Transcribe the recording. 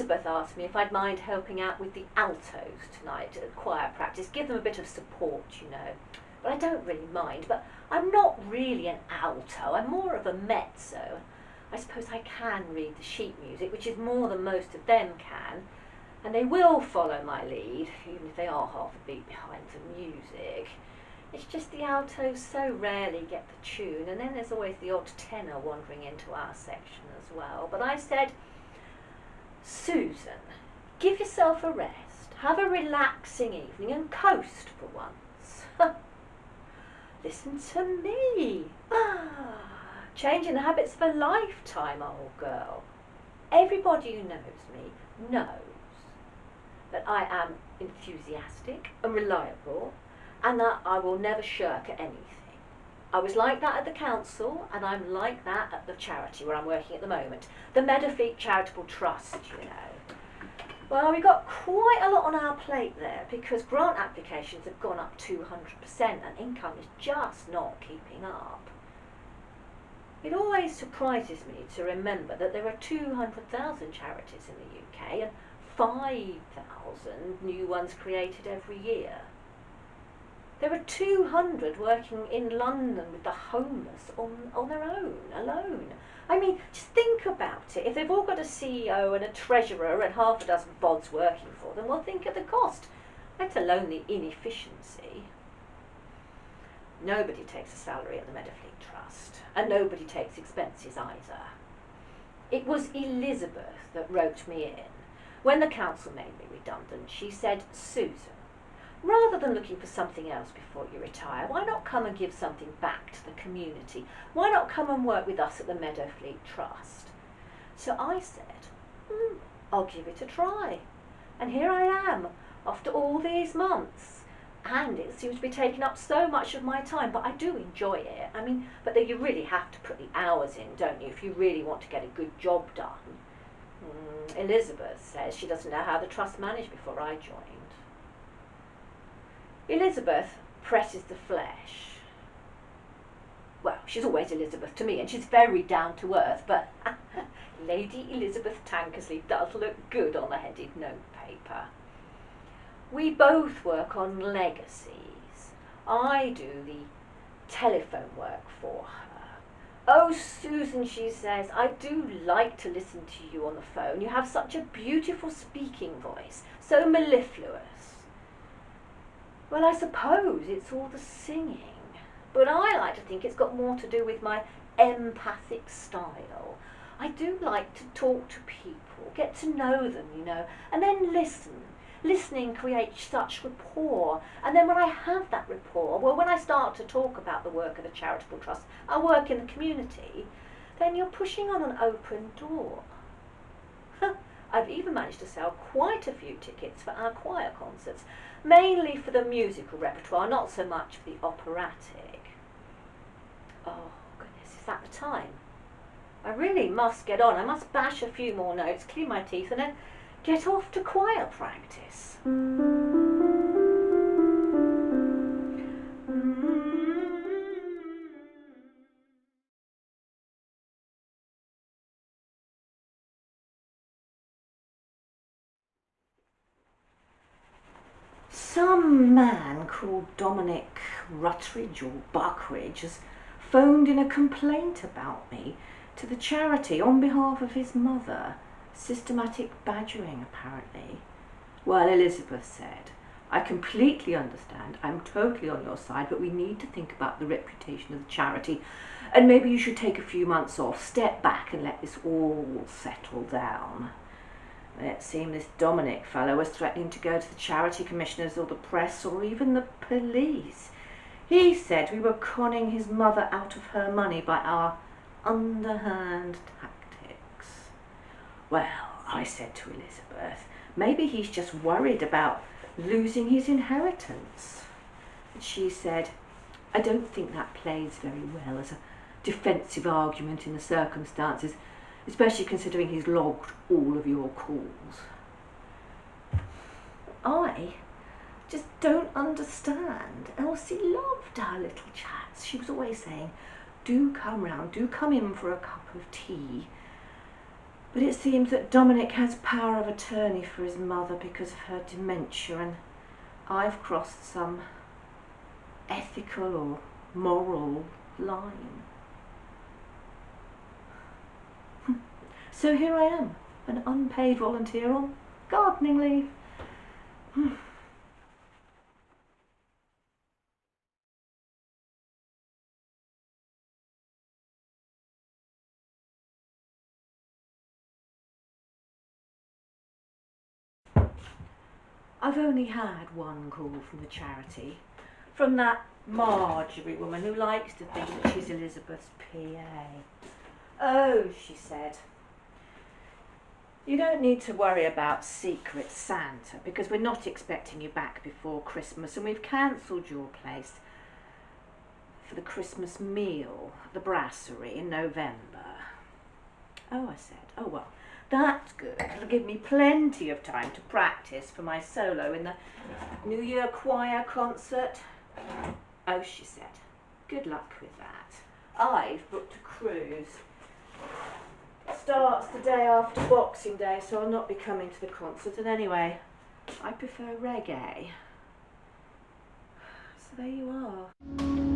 Elizabeth asked me if I'd mind helping out with the altos tonight at choir practice, give them a bit of support, you know. But I don't really mind, but I'm not really an alto, I'm more of a mezzo. I suppose I can read the sheet music, which is more than most of them can, and they will follow my lead, even if they are half a beat behind the music. It's just the altos so rarely get the tune, and then there's always the odd tenor wandering into our section as well. But I said, Susan, give yourself a rest, have a relaxing evening and coast for once. Listen to me. Changing the habits of a lifetime, old girl. Everybody who knows me knows that I am enthusiastic and reliable, and that I will never shirk at anything. I was like that at the council, and I'm like that at the charity where I'm working at the moment, the Meadowfleet Charitable Trust, you know. Well, we got quite a lot on our plate there because grant applications have gone up 200% and income is just not keeping up. It always surprises me to remember that there are 200,000 charities in the UK and 5,000 new ones created every year. There are 200 working in London with the homeless on their own, alone. I mean, just think about it. If they've all got a CEO and a treasurer and half a dozen bods working for them, well, think of the cost, let alone the inefficiency. Nobody takes a salary at the Meadowfleet Trust, and nobody takes expenses either. It was Elizabeth that wrote me in. When the council made me redundant, she said, Susan, rather than looking for something else before you retire, why not come and give something back to the community? Why not come and work with us at the Meadowfleet Trust? So I said, I'll give it a try. And here I am, after all these months. And it seems to be taking up so much of my time, but I do enjoy it. I mean, but then you really have to put the hours in, don't you, if you really want to get a good job done. Elizabeth says she doesn't know how the trust managed before I joined. Elizabeth presses the flesh. Well, she's always Elizabeth to me, and she's very down to earth, but Lady Elizabeth Tankersley does look good on the headed notepaper. We both work on legacies. I do the telephone work for her. Oh, Susan, she says, I do like to listen to you on the phone. You have such a beautiful speaking voice, so mellifluous. Well, I suppose it's all the singing, but I like to think it's got more to do with my empathic style. I do like to talk to people, get to know them, you know, and then listen. Listening creates such rapport, and then when I have that rapport, well, when I start to talk about the work of the charitable trust, our work in the community, then you're pushing on an open door. I've even managed to sell quite a few tickets for our choir concerts, mainly for the musical repertoire, not so much for the operatic. Oh, goodness, is that the time? I really must get on. I must bash a few more notes, clean my teeth, and then get off to choir practice. Some man called Dominic Rutridge or Buckridge has phoned in a complaint about me to the charity on behalf of his mother. Systematic badgering, apparently. Well, Elizabeth said, I completely understand. I'm totally on your side, but we need to think about the reputation of the charity, and maybe you should take a few months off, step back and let this all settle down. It seemed this Dominic fellow was threatening to go to the charity commissioners or the press or even the police. He said we were conning his mother out of her money by our underhand tactics. Well, I said to Elizabeth, maybe he's just worried about losing his inheritance. And she said, I don't think that plays very well as a defensive argument in the circumstances, especially considering he's logged all of your calls. I just don't understand. Elsie loved our little chats. She was always saying, do come round, do come in for a cup of tea. But it seems that Dominic has power of attorney for his mother because of her dementia, and I've crossed some ethical or moral line. So here I am, an unpaid volunteer on gardening leave. I've only had one call from the charity, from that Marjorie woman who likes to think that she's Elizabeth's PA. Oh, she said, you don't need to worry about Secret Santa because we're not expecting you back before Christmas, and we've cancelled your place for the Christmas meal at the Brasserie in November. Oh, I said, oh well, that's good. It'll give me plenty of time to practice for my solo in the New Year choir concert. Oh, she said, good luck with that. I've booked a cruise. It starts the day after Boxing Day, so I'll not be coming to the concert. And anyway, I prefer reggae. So there you are.